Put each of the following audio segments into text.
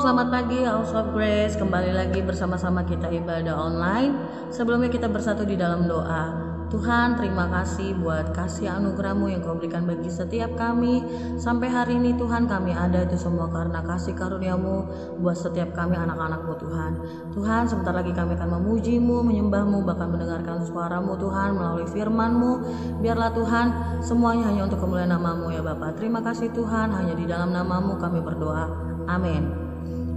Selamat pagi House of Grace. Kembali lagi bersama-sama kita ibadah online. Sebelumnya kita bersatu di dalam doa. Tuhan, terima kasih buat kasih anugerah-Mu yang Kau berikan bagi setiap kami. Sampai hari ini Tuhan, kami ada itu semua karena kasih karunia-Mu buat setiap kami anak-anak-Mu Tuhan. Tuhan, sebentar lagi kami akan memuji-Mu, menyembah-Mu, bahkan mendengarkan suara-Mu Tuhan melalui firman-Mu. Biarlah Tuhan, semuanya hanya untuk kemuliaan nama-Mu ya Bapa. Terima kasih Tuhan, hanya di dalam nama-Mu kami berdoa. Amin.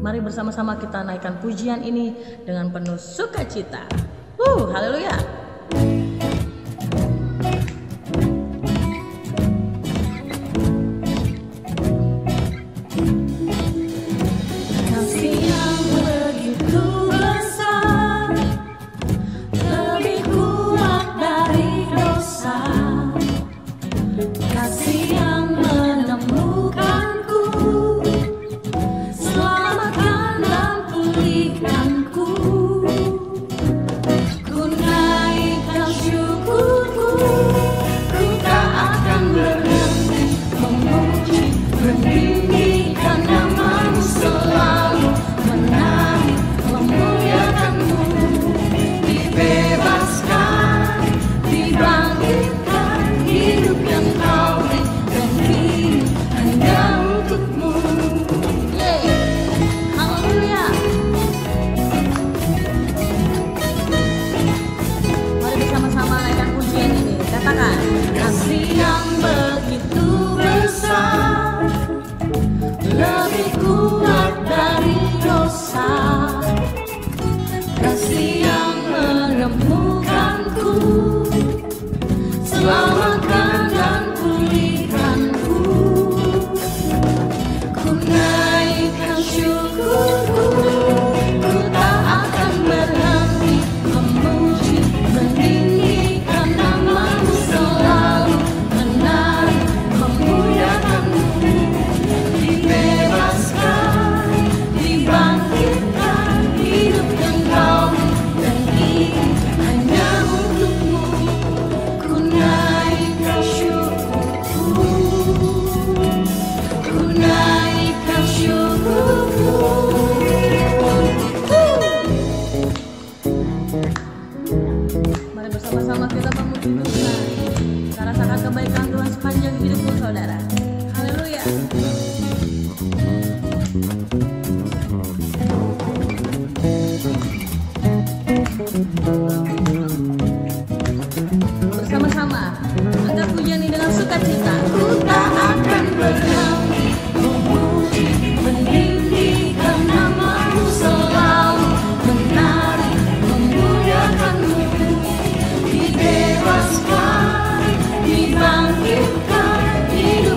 Mari bersama-sama kita naikkan pujian ini dengan penuh sukacita. Haleluya. Dibangkitkan hidup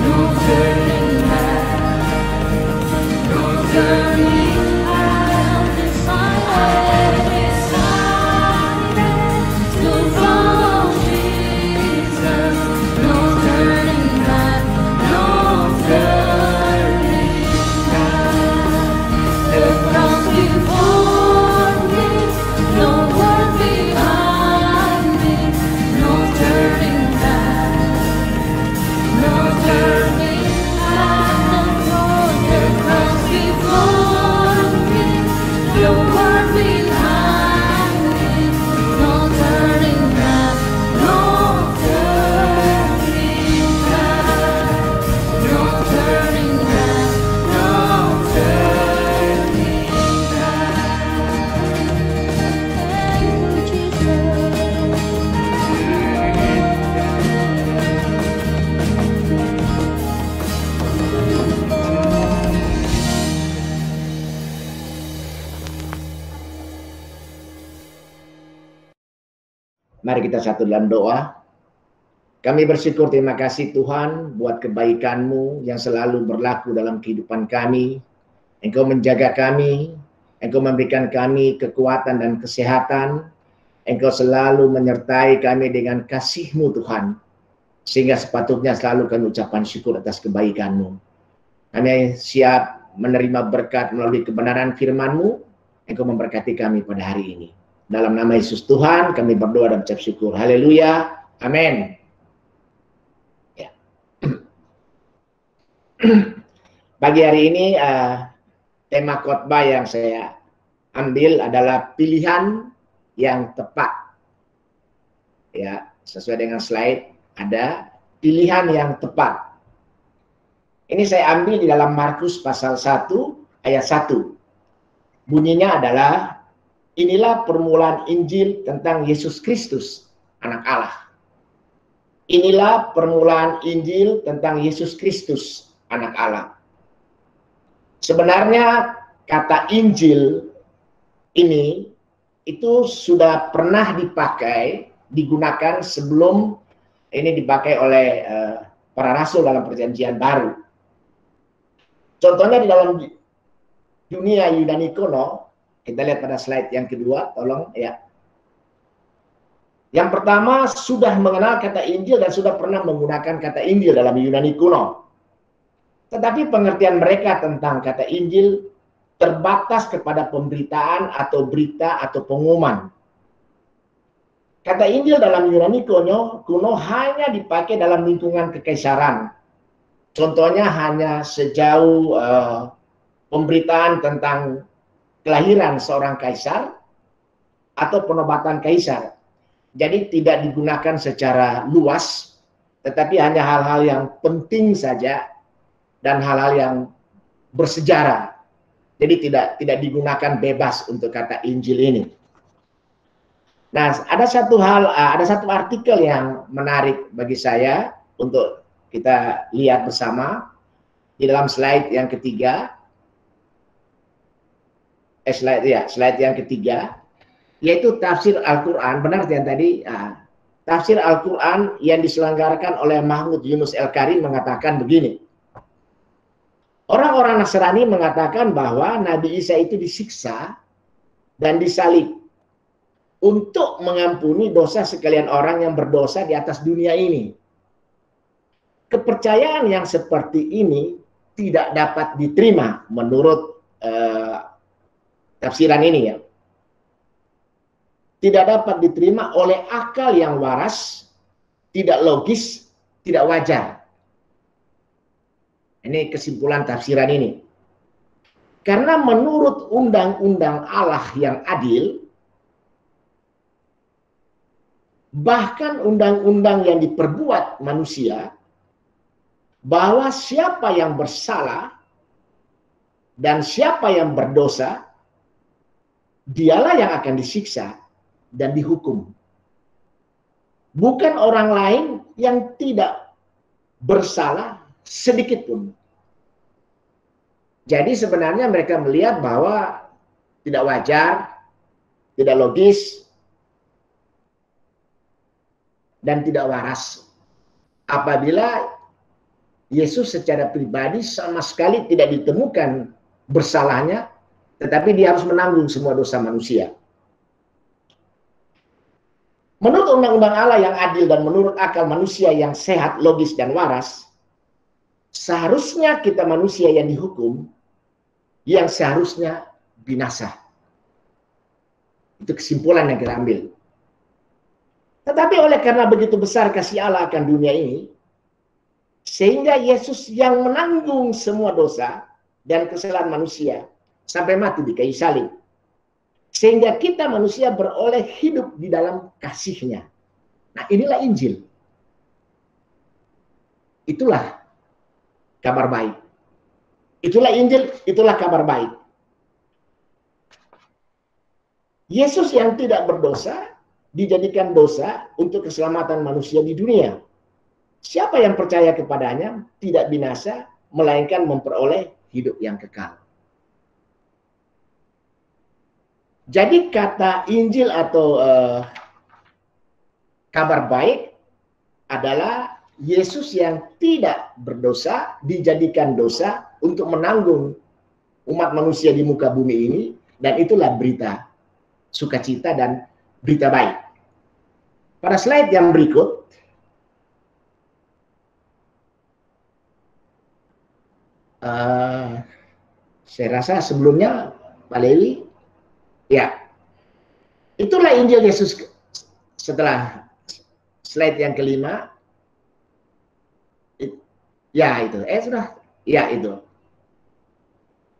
no turning back, no turning. I've decided to follow Jesus, no turning back, no turning back. The cross before me, no world behind me, no turning back, no turning back. The cross before me, no world behind me, no turning back, no turning back, no turning back, no turning back. Thank you, Jesus. Mari kita satu dalam doa. Kami bersyukur, terima kasih Tuhan buat kebaikan-Mu yang selalu berlaku dalam kehidupan kami. Engkau menjaga kami, Engkau memberikan kami kekuatan dan kesehatan. Engkau selalu menyertai kami dengan kasih-Mu Tuhan. Sehingga sepatutnya selalu kami ucapkan syukur atas kebaikan-Mu. Kami siap menerima berkat melalui kebenaran firman-Mu. Engkau memberkati kami pada hari ini. Dalam nama Yesus Tuhan kami berdoa dan ucap syukur. Haleluya. Amin. Ya. Pagi hari ini tema khotbah yang saya ambil adalah pilihan yang tepat. Ya, sesuai dengan slide ada pilihan yang tepat. Ini saya ambil di dalam Markus pasal 1 ayat 1. Bunyinya adalah, inilah permulaan Injil tentang Yesus Kristus, Anak Allah. Inilah permulaan Injil tentang Yesus Kristus, Anak Allah. Sebenarnya kata Injil ini itu sudah pernah digunakan sebelum ini dipakai oleh para rasul dalam Perjanjian Baru. Contohnya di dalam dunia Yunani kuno, kita lihat pada slide yang kedua, tolong ya. Yang pertama, sudah mengenal kata Injil dan sudah pernah menggunakan kata Injil dalam Yunani kuno. Tetapi pengertian mereka tentang kata Injil terbatas kepada pemberitaan atau berita atau pengumuman. Kata Injil dalam Yunani kuno hanya dipakai dalam lingkungan kekaisaran. Contohnya hanya sejauh pemberitaan tentang kelahiran seorang kaisar atau penobatan kaisar. Jadi tidak digunakan secara luas, tetapi hanya hal-hal yang penting saja dan hal-hal yang bersejarah. Jadi tidak digunakan bebas untuk kata Injil ini. Nah, ada satu artikel yang menarik bagi saya untuk kita lihat bersama di dalam slide yang ketiga. Slide yang ketiga, yaitu tafsir Al-Quran. Benar yang tadi, tafsir Al-Quran yang diselenggarakan oleh Mahmud Yunus El-Karim mengatakan begini. Orang-orang Nasrani mengatakan bahwa Nabi Isa itu disiksa dan disalib untuk mengampuni dosa sekalian orang yang berdosa di atas dunia ini. Kepercayaan yang seperti ini tidak dapat diterima menurut tafsiran ini ya. Tidak dapat diterima oleh akal yang waras, tidak logis, tidak wajar. Ini kesimpulan tafsiran ini. Karena menurut undang-undang Allah yang adil, bahkan undang-undang yang diperbuat manusia, bahwa siapa yang bersalah dan siapa yang berdosa, dialah yang akan disiksa dan dihukum. Bukan orang lain yang tidak bersalah sedikit pun. Jadi sebenarnya mereka melihat bahwa tidak wajar, tidak logis, dan tidak waras apabila Yesus secara pribadi sama sekali tidak ditemukan bersalahnya, tetapi dia harus menanggung semua dosa manusia. Menurut undang-undang Allah yang adil dan menurut akal manusia yang sehat, logis, dan waras, seharusnya kita manusia yang dihukum, yang seharusnya binasa. Itu kesimpulan yang kita ambil. Tetapi oleh karena begitu besar kasih Allah akan dunia ini, sehingga Yesus yang menanggung semua dosa dan kesalahan manusia sampai mati di kayu salib. Sehingga kita manusia beroleh hidup di dalam kasih-Nya. Nah, inilah Injil. Itulah kabar baik. Itulah Injil, itulah kabar baik. Yesus yang tidak berdosa dijadikan dosa untuk keselamatan manusia di dunia. Siapa yang percaya kepadanya tidak binasa, melainkan memperoleh hidup yang kekal. Jadi kata Injil atau kabar baik adalah Yesus yang tidak berdosa dijadikan dosa untuk menanggung umat manusia di muka bumi ini, dan itulah berita sukacita dan berita baik. Pada slide yang berikut, saya rasa sebelumnya Pak Lewi, ya, itulah Injil Yesus. Setelah slide yang kelima, ya itu, ya itu.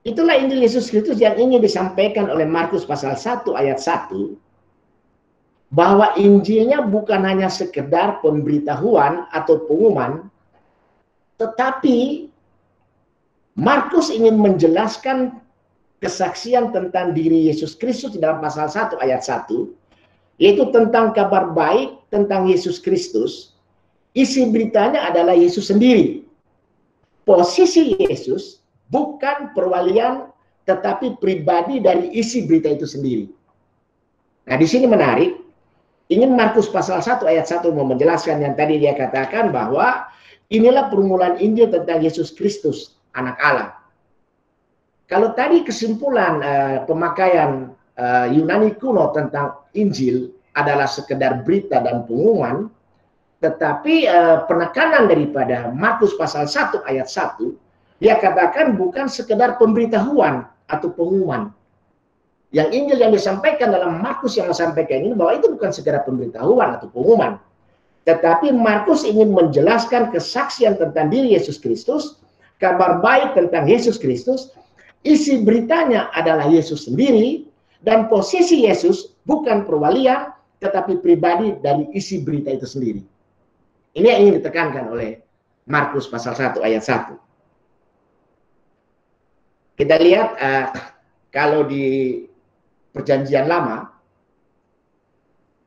Itulah Injil Yesus Kristus yang ingin disampaikan oleh Markus pasal 1 ayat 1, bahwa Injilnya bukan hanya sekedar pemberitahuan atau pengumuman, tetapi Markus ingin menjelaskan kesaksian tentang diri Yesus Kristus di dalam pasal 1 ayat 1, yaitu tentang kabar baik tentang Yesus Kristus. Isi beritanya adalah Yesus sendiri. Posisi Yesus bukan perwalian, tetapi pribadi dari isi berita itu sendiri. Nah, di sini menarik, ingin Markus pasal 1 ayat 1 mau menjelaskan yang tadi dia katakan bahwa inilah permulaan Injil tentang Yesus Kristus, Anak Allah. Kalau tadi kesimpulan pemakaian Yunani kuno tentang Injil adalah sekedar berita dan pengumuman, tetapi penekanan daripada Markus pasal 1 ayat 1, dia katakan bukan sekedar pemberitahuan atau pengumuman. Yang Injil yang disampaikan dalam Markus yang disampaikan ini, bahwa itu bukan sekedar pemberitahuan atau pengumuman, tetapi Markus ingin menjelaskan kesaksian tentang diri Yesus Kristus, kabar baik tentang Yesus Kristus. Isi beritanya adalah Yesus sendiri, dan posisi Yesus bukan perwalian, tetapi pribadi dari isi berita itu sendiri. Ini yang ingin ditekankan oleh Markus pasal 1 ayat 1. Kita lihat kalau di Perjanjian Lama,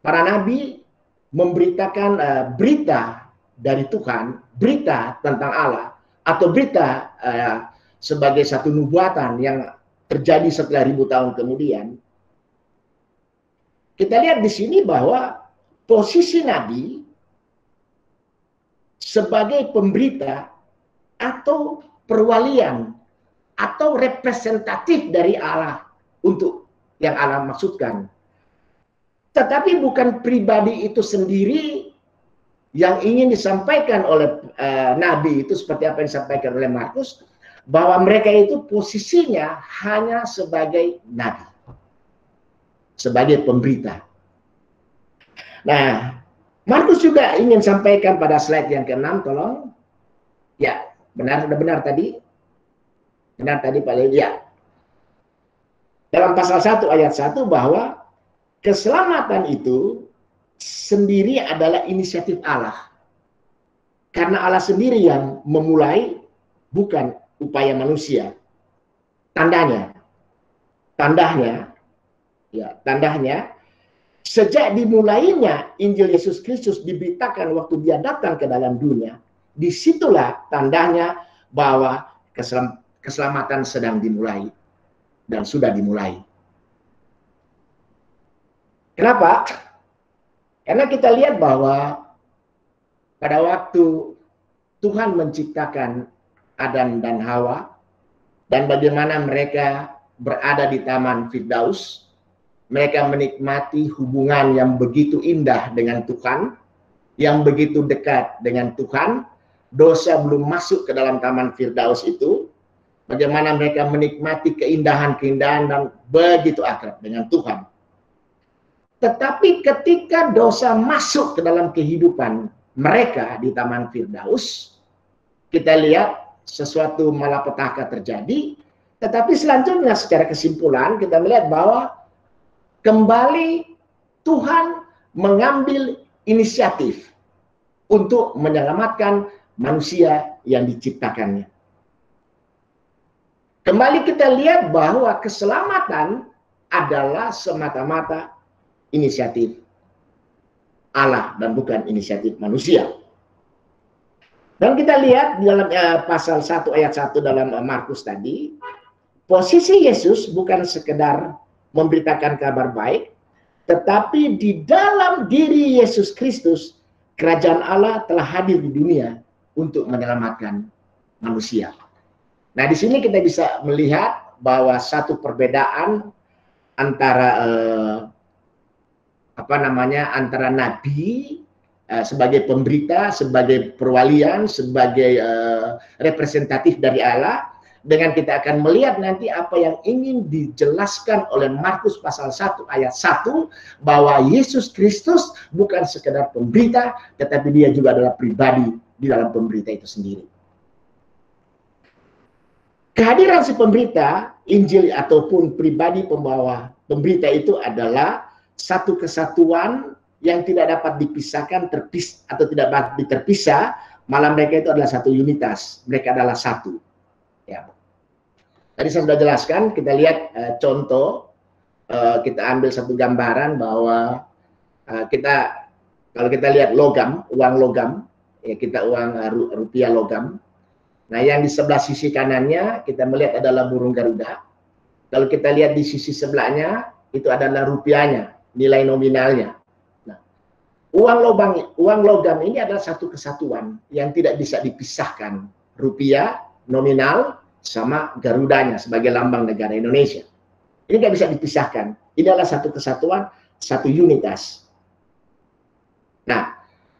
para nabi memberitakan berita dari Tuhan, berita tentang Allah, atau berita sebagai satu nubuatan yang terjadi setelah ribu tahun kemudian. Kita lihat di sini bahwa posisi nabi sebagai pemberita atau perwalian atau representatif dari Allah untuk yang Allah maksudkan. Tetapi bukan pribadi itu sendiri yang ingin disampaikan oleh nabi itu, seperti apa yang disampaikan oleh Markus, bahwa mereka itu posisinya hanya sebagai nabi, sebagai pemberita. Nah, Markus juga ingin sampaikan pada slide yang ke-6, tolong. Ya, sudah benar tadi. Benar tadi Pak Lewi. Ya. Dalam pasal 1 ayat 1 bahwa keselamatan itu sendiri adalah inisiatif Allah. Karena Allah sendiri yang memulai, bukan upaya manusia. Tandanya, sejak dimulainya Injil Yesus Kristus diberitakan waktu dia datang ke dalam dunia, disitulah tandanya bahwa keselamatan sedang dimulai dan sudah dimulai. Kenapa? Karena kita lihat bahwa pada waktu Tuhan menciptakan Adam dan Hawa, dan bagaimana mereka berada di Taman Firdaus. Mereka menikmati hubungan yang begitu indah dengan Tuhan, yang begitu dekat dengan Tuhan. Dosa belum masuk ke dalam Taman Firdaus itu. Bagaimana mereka menikmati keindahan-keindahan dan begitu akrab dengan Tuhan. Tetapi ketika dosa masuk ke dalam kehidupan mereka di Taman Firdaus, kita lihat sesuatu malapetaka terjadi, tetapi selanjutnya secara kesimpulan kita melihat bahwa kembali Tuhan mengambil inisiatif untuk menyelamatkan manusia yang diciptakannya. Kembali kita lihat bahwa keselamatan adalah semata-mata inisiatif Allah dan bukan inisiatif manusia. Dan kita lihat di dalam pasal 1 ayat 1 dalam Markus tadi, posisi Yesus bukan sekedar memberitakan kabar baik, tetapi di dalam diri Yesus Kristus, kerajaan Allah telah hadir di dunia untuk menyelamatkan manusia. Nah, di sini kita bisa melihat bahwa satu perbedaan antara antara nabi sebagai pemberita, sebagai perwalian, sebagai representatif dari Allah, dengan kita akan melihat nanti apa yang ingin dijelaskan oleh Markus pasal 1 ayat 1, bahwa Yesus Kristus bukan sekedar pemberita, tetapi dia juga adalah pribadi di dalam pemberita itu sendiri. Kehadiran si pemberita, Injil ataupun pribadi pembawa pemberita itu adalah satu kesatuan yang tidak dapat dipisahkan, atau tidak dapat terpisah, malah mereka itu adalah satu unitas, mereka adalah satu. Ya. Tadi saya sudah jelaskan, kita lihat contoh, kita ambil satu gambaran bahwa kalau kita lihat logam, uang logam, ya kita uang rupiah logam. Nah, yang di sebelah sisi kanannya kita melihat adalah burung Garuda. Kalau kita lihat di sisi sebelahnya, itu adalah rupiahnya, nilai nominalnya. Uang logam ini adalah satu kesatuan yang tidak bisa dipisahkan. Rupiah nominal sama Garudanya sebagai lambang negara Indonesia. Ini tidak bisa dipisahkan. Ini adalah satu kesatuan, satu unitas. Nah,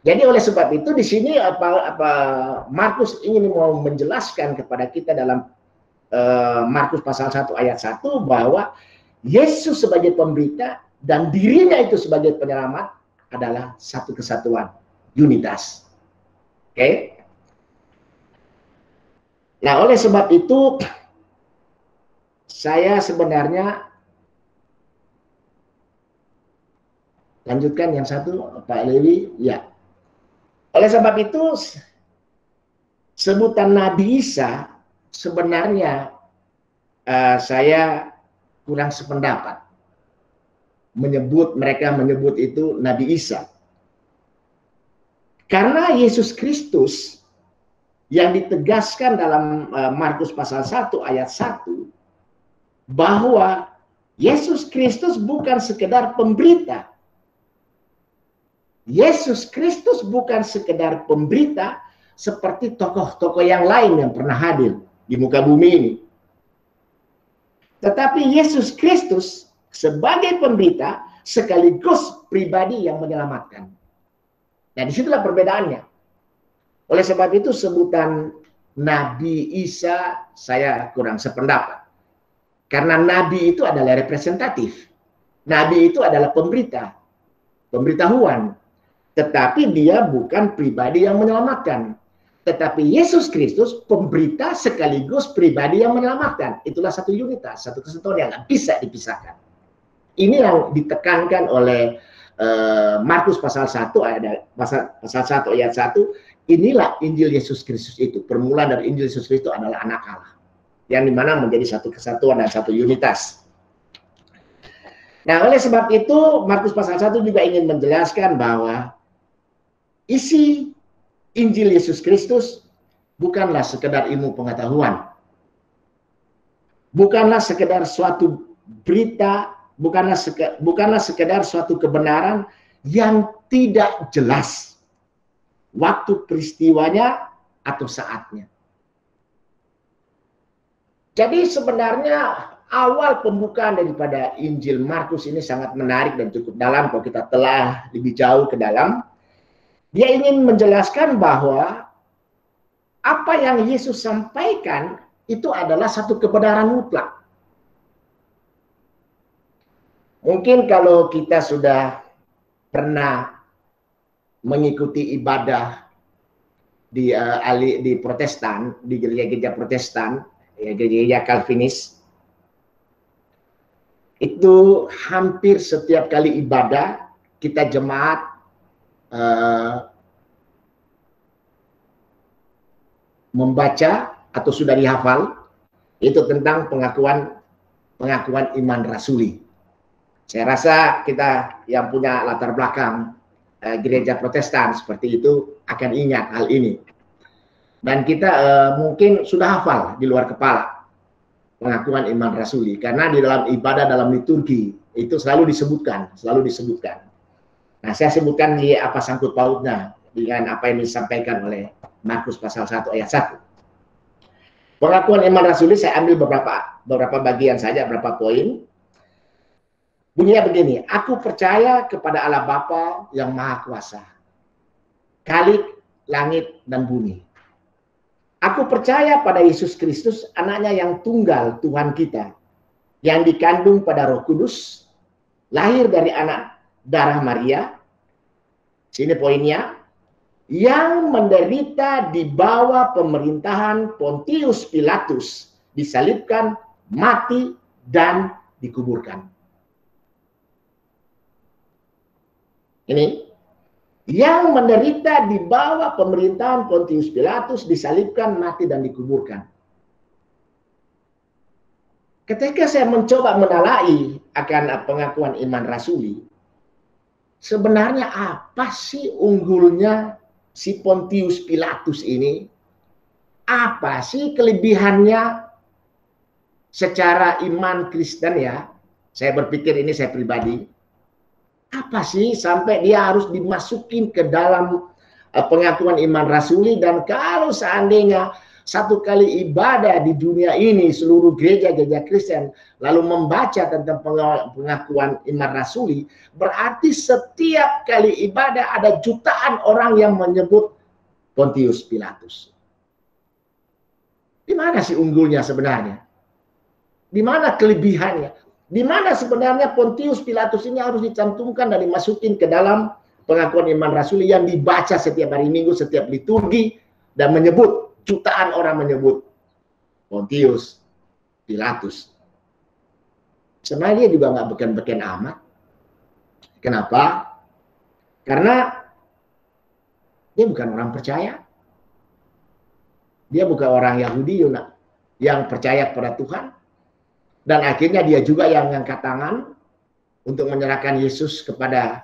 jadi oleh sebab itu di sini Markus ingin mau menjelaskan kepada kita dalam Markus pasal 1 ayat 1 bahwa Yesus sebagai pemberita dan dirinya itu sebagai penyelamat adalah satu kesatuan, unitas. Oke? Nah, oleh sebab itu saya sebenarnya lanjutkan yang satu, Pak Lewi, ya. Oleh sebab itu sebutan Nabi Isa sebenarnya saya kurang sependapat. Mereka menyebut itu Nabi Isa. Karena Yesus Kristus yang ditegaskan dalam Markus pasal 1 ayat 1 bahwa Yesus Kristus bukan sekedar pemberita. Yesus Kristus bukan sekedar pemberita seperti tokoh-tokoh yang lain yang pernah hadir di muka bumi ini. Tetapi Yesus Kristus sebagai pemberita sekaligus pribadi yang menyelamatkan. Nah, disitulah perbedaannya. Oleh sebab itu sebutan Nabi Isa saya kurang sependapat. Karena Nabi itu adalah representatif. Nabi itu adalah pemberita. Pemberitahuan. Tetapi dia bukan pribadi yang menyelamatkan. Tetapi Yesus Kristus pemberita sekaligus pribadi yang menyelamatkan. Itulah satu unitas, satu kesatuan yang tidak bisa dipisahkan. Ini yang ditekankan oleh Markus pasal 1 ayat 1. Inilah Injil Yesus Kristus itu. Permulaan dari Injil Yesus Kristus adalah anak Allah. Yang dimana menjadi satu kesatuan dan satu unitas. Nah, oleh sebab itu Markus pasal 1 juga ingin menjelaskan bahwa isi Injil Yesus Kristus bukanlah sekedar ilmu pengetahuan. Bukanlah sekedar suatu berita, bukanlah sekedar suatu kebenaran yang tidak jelas. Waktu peristiwanya atau saatnya. Jadi sebenarnya awal pembukaan daripada Injil Markus ini sangat menarik dan cukup dalam kalau kita telah lebih jauh ke dalam. Dia ingin menjelaskan bahwa apa yang Yesus sampaikan itu adalah satu kebenaran mutlak. Mungkin kalau kita sudah pernah mengikuti ibadah di Protestan, di gereja-gereja Protestan, ya, gereja Calvinis, itu hampir setiap kali ibadah kita jemaat membaca atau sudah dihafal itu tentang pengakuan iman rasuli. Saya rasa kita yang punya latar belakang gereja Protestan seperti itu akan ingat hal ini. Dan kita mungkin sudah hafal di luar kepala pengakuan iman rasuli, karena di dalam ibadah, dalam liturgi itu selalu disebutkan. Nah, saya sebutkan apa sangkut pautnya dengan apa yang disampaikan oleh Markus pasal 1 ayat 1. Pengakuan iman rasuli saya ambil beberapa bagian saja, beberapa poin. Bunyinya begini, aku percaya kepada Allah Bapa yang Maha Kuasa, Khalik langit dan bumi. Aku percaya pada Yesus Kristus, anaknya yang tunggal Tuhan kita, yang dikandung pada Roh Kudus, lahir dari anak darah Maria. Sini poinnya, yang menderita di bawah pemerintahan Pontius Pilatus, disalibkan, mati, dan dikuburkan. Ini, yang menderita di bawah pemerintahan Pontius Pilatus, disalibkan, mati, dan dikuburkan. Ketika saya mencoba menalai akan pengakuan iman rasuli, sebenarnya apa sih unggulnya si Pontius Pilatus ini? Apa sih kelebihannya secara iman Kristen ya? Saya berpikir ini saya pribadi. Apa sih sampai dia harus dimasukin ke dalam pengakuan iman rasuli? Dan kalau seandainya satu kali ibadah di dunia ini seluruh gereja-gereja Kristen lalu membaca tentang pengakuan iman rasuli, berarti setiap kali ibadah ada jutaan orang yang menyebut Pontius Pilatus. Di mana sih unggulnya sebenarnya? Di mana kelebihannya? Di mana sebenarnya Pontius Pilatus ini harus dicantumkan dan dimasukin ke dalam pengakuan iman rasuli yang dibaca setiap hari Minggu, setiap liturgi, dan menyebut, jutaan orang menyebut Pontius Pilatus. Sebenarnya dia juga nggak beken-beken amat. Kenapa? Karena dia bukan orang percaya. Dia bukan orang Yahudi yang percaya kepada Tuhan. Dan akhirnya dia juga yang angkat tangan untuk menyerahkan Yesus kepada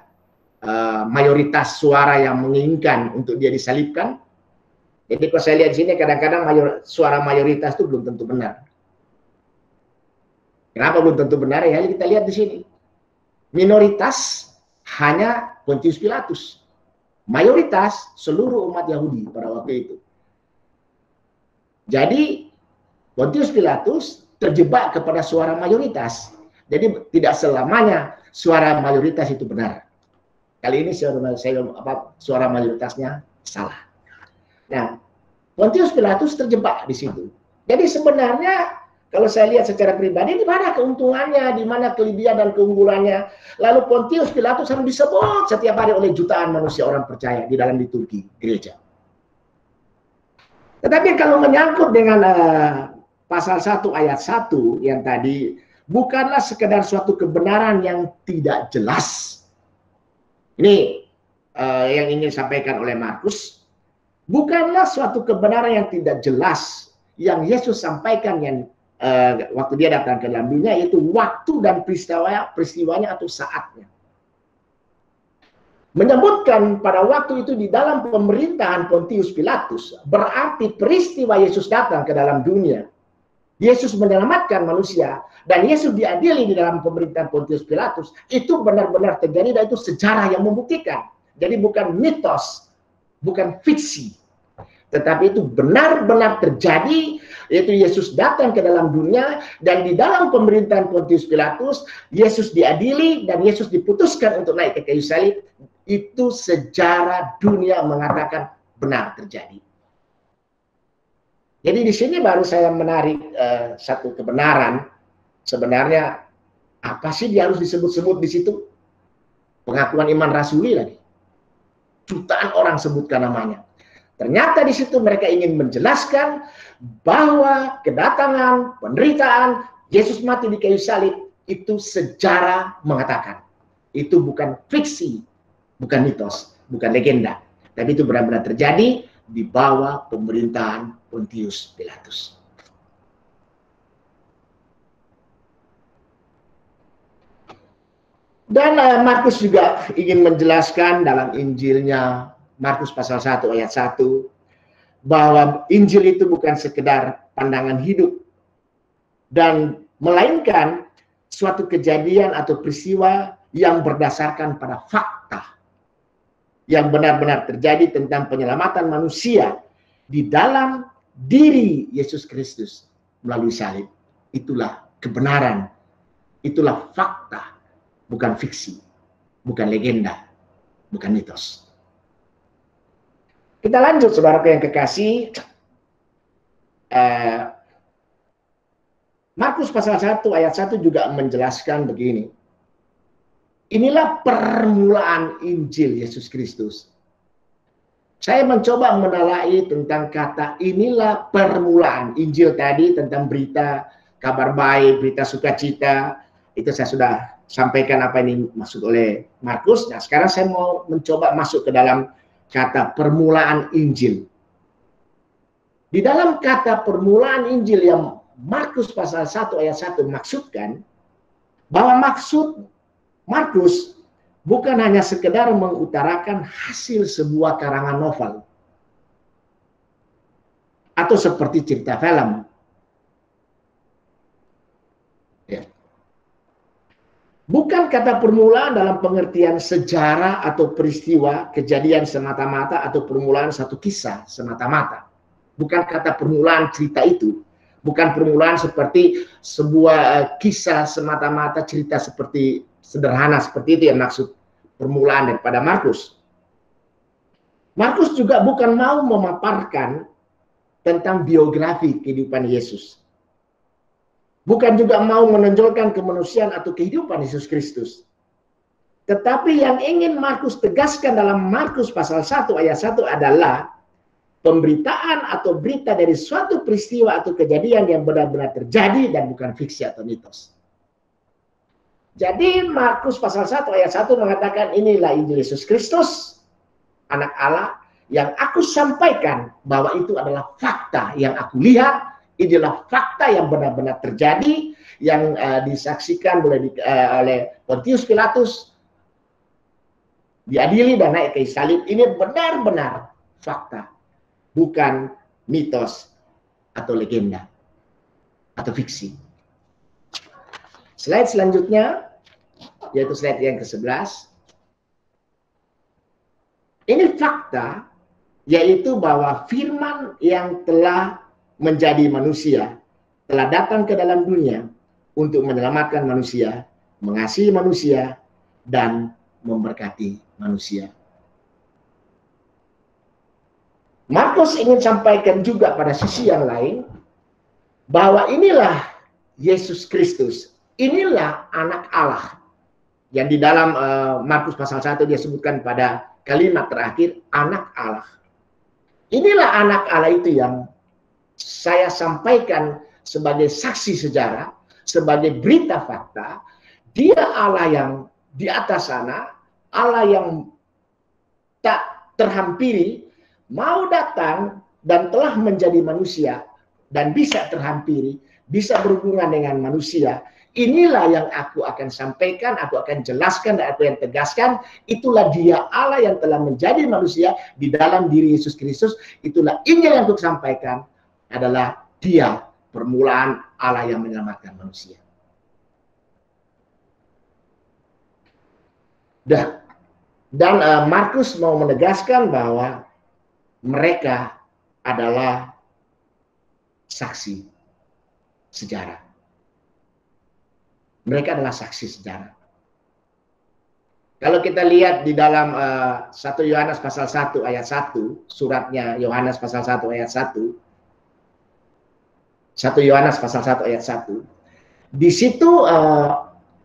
mayoritas suara yang menginginkan untuk dia disalibkan. Jadi kalau saya lihat di sini kadang-kadang suara mayoritas itu belum tentu benar. Kenapa belum tentu benar? Ya kita lihat di sini. Minoritas hanya Pontius Pilatus. Mayoritas seluruh umat Yahudi pada waktu itu. Jadi Pontius Pilatus terjebak kepada suara mayoritas. Jadi tidak selamanya suara mayoritas itu benar. Kali ini suara mayoritasnya salah. Nah, Pontius Pilatus terjebak di situ. Jadi sebenarnya kalau saya lihat secara pribadi, di mana keuntungannya, di mana kelebihan dan keunggulannya. Lalu Pontius Pilatus harus disebut setiap hari oleh jutaan manusia orang percaya di dalam liturgi gereja. Tetapi kalau menyangkut dengan pasal 1 ayat 1 yang tadi, bukanlah sekedar suatu kebenaran yang tidak jelas. Ini yang ingin disampaikan oleh Markus. Bukanlah suatu kebenaran yang tidak jelas yang Yesus sampaikan yang waktu dia datang ke dalam dunia, yaitu waktu dan peristiwanya atau saatnya. Menyebutkan pada waktu itu di dalam pemerintahan Pontius Pilatus, berarti peristiwa Yesus datang ke dalam dunia, Yesus menyelamatkan manusia, dan Yesus diadili di dalam pemerintahan Pontius Pilatus, itu benar-benar terjadi dan itu sejarah yang membuktikan. Jadi bukan mitos, bukan fiksi. tetapi itu benar-benar terjadi, yaitu Yesus datang ke dalam dunia, dan di dalam pemerintahan Pontius Pilatus, Yesus diadili dan Yesus diputuskan untuk naik ke kayu salib. Itu sejarah dunia mengatakan benar terjadi. Jadi di sini baru saya menarik satu kebenaran. Sebenarnya apa sih dia harus disebut-sebut di situ? Pengakuan iman rasuli lagi. Jutaan orang sebutkan namanya. Ternyata di situ mereka ingin menjelaskan bahwa kedatangan, penderitaan, Yesus mati di kayu salib, itu sejarah mengatakan. Itu bukan fiksi, bukan mitos, bukan legenda. Tapi itu benar-benar terjadi di bawah pemerintahan Pontius Pilatus. Dan Markus juga ingin menjelaskan dalam Injilnya, Markus pasal 1 ayat 1, bahwa Injil itu bukan sekedar pandangan hidup, dan melainkan suatu kejadian atau peristiwa yang berdasarkan pada fakta yang benar-benar terjadi tentang penyelamatan manusia di dalam diri Yesus Kristus melalui salib. Itulah kebenaran, itulah fakta, bukan fiksi, bukan legenda, bukan mitos. Kita lanjut, saudaraku yang kekasih. Markus pasal 1 ayat 1 juga menjelaskan begini. Inilah permulaan Injil Yesus Kristus. Saya mencoba menelai tentang kata inilah permulaan. Injil tadi tentang berita, kabar baik, berita sukacita. Itu saya sudah sampaikan apa ini maksud oleh Markus. Nah, sekarang saya mau mencoba masuk ke dalam kata permulaan Injil. Di dalam kata permulaan Injil yang Markus pasal 1 ayat 1 maksudkan, bahwa maksud Markus bukan hanya sekedar mengutarakan hasil sebuah karangan novel atau seperti cerita film. Ya. Bukan kata permulaan dalam pengertian sejarah atau peristiwa, kejadian semata-mata, atau permulaan satu kisah semata-mata. Bukan kata permulaan cerita itu. Bukan permulaan seperti sebuah kisah semata-mata, cerita seperti sederhana seperti itu yang maksud permulaan daripada Markus. Markus juga bukan mau memaparkan tentang biografi kehidupan Yesus. Bukan juga mau menonjolkan kemanusiaan atau kehidupan Yesus Kristus. Tetapi yang ingin Markus tegaskan dalam Markus pasal 1 ayat 1 adalah pemberitaan atau berita dari suatu peristiwa atau kejadian yang benar-benar terjadi dan bukan fiksi atau mitos. Jadi Markus pasal 1 ayat 1 mengatakan inilah Injil Yesus Kristus, anak Allah, yang aku sampaikan bahwa itu adalah fakta yang aku lihat, inilah fakta yang benar-benar terjadi, yang disaksikan oleh Pontius Pilatus, diadili dan naik ke salib. Ini benar-benar fakta, bukan mitos atau legenda atau fiksi. Slide selanjutnya, yaitu slide yang ke-11. Ini fakta, yaitu bahwa firman yang telah menjadi manusia, telah datang ke dalam dunia untuk menyelamatkan manusia, mengasihi manusia, dan memberkati manusia. Markus ingin sampaikan juga pada sisi yang lain, bahwa inilah Yesus Kristus, inilah anak Allah. Yang di dalam Markus pasal 1 dia sebutkan pada kalimat terakhir, anak Allah. Inilah anak Allah itu yang saya sampaikan sebagai saksi sejarah, sebagai berita fakta. Dia Allah yang di atas sana, Allah yang tak terhampiri, mau datang dan telah menjadi manusia dan bisa terhampiri, bisa berhubungan dengan manusia. Inilah yang aku akan sampaikan, aku akan jelaskan, dan aku yang tegaskan. Itulah dia Allah yang telah menjadi manusia di dalam diri Yesus Kristus. Itulah Injil yang aku sampaikan, adalah dia permulaan Allah yang menyelamatkan manusia. Dan Markus mau menegaskan bahwa mereka adalah saksi sejarah. Mereka adalah saksi sejarah. Kalau kita lihat di dalam 1 Yohanes pasal 1 ayat 1, suratnya Yohanes pasal 1 ayat 1, 1 Yohanes pasal 1 ayat 1, di situ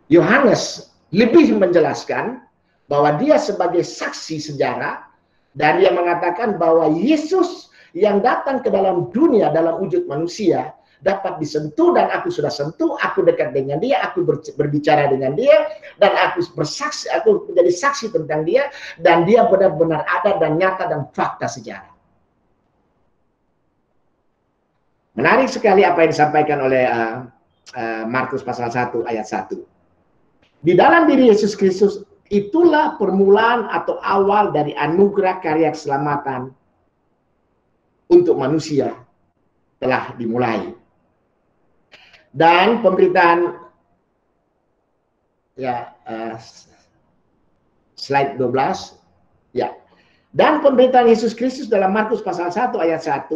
Yohanes lebih menjelaskan bahwa dia sebagai saksi sejarah, dan dia mengatakan bahwa Yesus yang datang ke dalam dunia dalam wujud manusia dapat disentuh, dan aku sudah sentuh, aku dekat dengan dia, aku berbicara dengan dia, dan aku bersaksi, aku menjadi saksi tentang dia, dan dia benar-benar ada dan nyata dan fakta sejarah. Menarik sekali apa yang disampaikan oleh Markus pasal 1 ayat 1. Di dalam diri Yesus Kristus, itulah permulaan atau awal dari anugerah karya keselamatan untuk manusia telah dimulai. Dan pemberitaan slide 12 ya. Dan pemberitaan Yesus Kristus dalam Markus pasal 1 ayat 1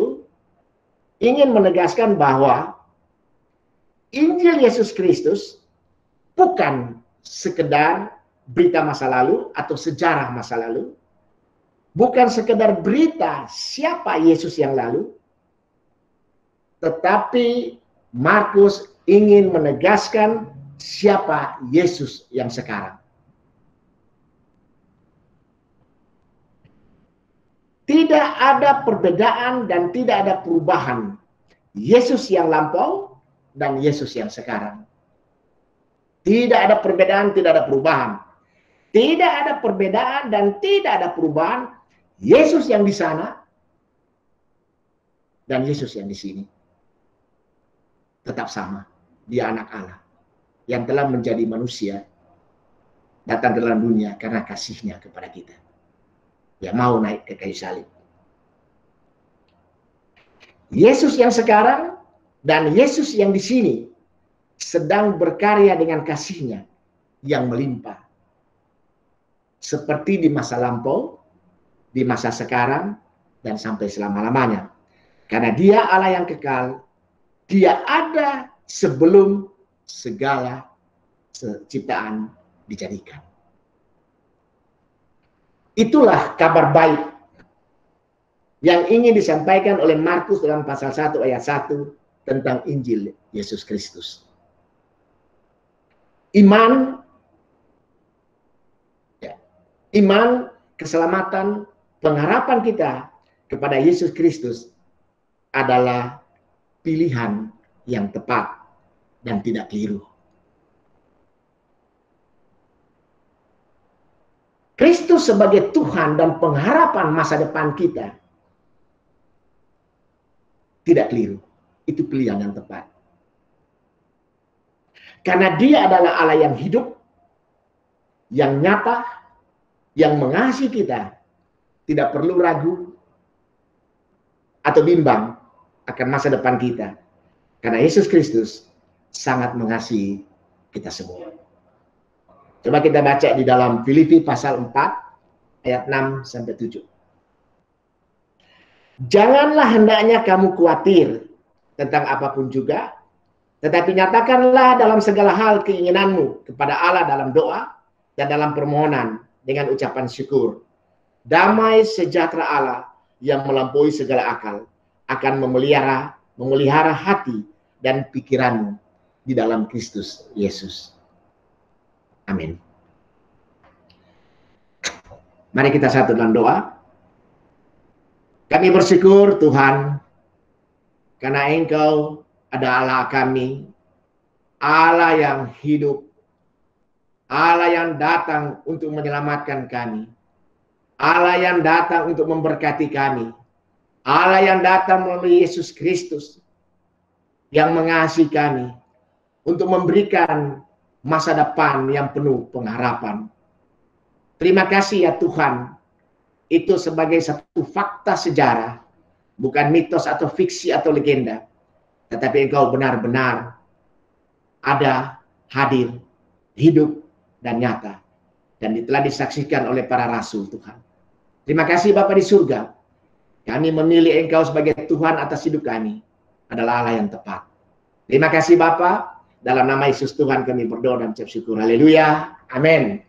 ingin menegaskan bahwa Injil Yesus Kristus bukan sekedar berita masa lalu atau sejarah masa lalu, bukan sekedar berita siapa Yesus yang lalu, tetapi Markus ingin menegaskan siapa Yesus yang sekarang. Tidak ada perbedaan dan tidak ada perubahan Yesus yang lampau dan Yesus yang sekarang. Tidak ada perbedaan, tidak ada perubahan. Tidak ada perbedaan dan tidak ada perubahan Yesus yang di sana dan Yesus yang di sini. Tetap sama, dia anak Allah yang telah menjadi manusia, datang ke dalam dunia karena kasihnya kepada kita. Dia mau naik ke kayu salib. Yesus yang sekarang dan Yesus yang di sini sedang berkarya dengan kasihnya yang melimpah. Seperti di masa lampau, di masa sekarang, dan sampai selama-lamanya. Karena dia Allah yang kekal, dia ada sebelum segala ciptaan dijadikan. Itulah kabar baik yang ingin disampaikan oleh Markus dalam pasal 1 ayat 1 tentang Injil Yesus Kristus. Iman, keselamatan, pengharapan kita kepada Yesus Kristus adalah pilihan yang tepat dan tidak keliru. Kristus sebagai Tuhan dan pengharapan masa depan kita tidak keliru. Itu pilihan yang tepat. Karena dia adalah Allah yang hidup, yang nyata, yang mengasihi kita, tidak perlu ragu atau bimbang akan masa depan kita. Karena Yesus Kristus sangat mengasihi kita semua. Coba kita baca di dalam Filipi pasal 4 ayat 6 sampai 7. Janganlah hendaknya kamu khawatir tentang apapun juga, tetapi nyatakanlah dalam segala hal keinginanmu kepada Allah dalam doa dan dalam permohonan dengan ucapan syukur. Damai sejahtera Allah yang melampaui segala akal akan memelihara hati dan pikiranmu di dalam Kristus Yesus. Amin. Mari kita satu dalam doa. Kami bersyukur Tuhan, karena Engkau ada Allah kami, Allah yang hidup, Allah yang datang untuk menyelamatkan kami, Allah yang datang untuk memberkati kami, Allah yang datang melalui Yesus Kristus, yang mengasihi kami, untuk memberikan masa depan yang penuh pengharapan. Terima kasih ya Tuhan, itu sebagai satu fakta sejarah, bukan mitos atau fiksi atau legenda, tetapi Engkau benar-benar ada, hadir, hidup, dan nyata, dan telah disaksikan oleh para rasul Tuhan. Terima kasih Bapa di surga, Kami memilih Engkau sebagai Tuhan atas hidup kami. Adalah Allah yang tepat. Terima kasih Bapa. Dalam nama Yesus Tuhan kami berdoa dan ucap syukur. Haleluya. Amin.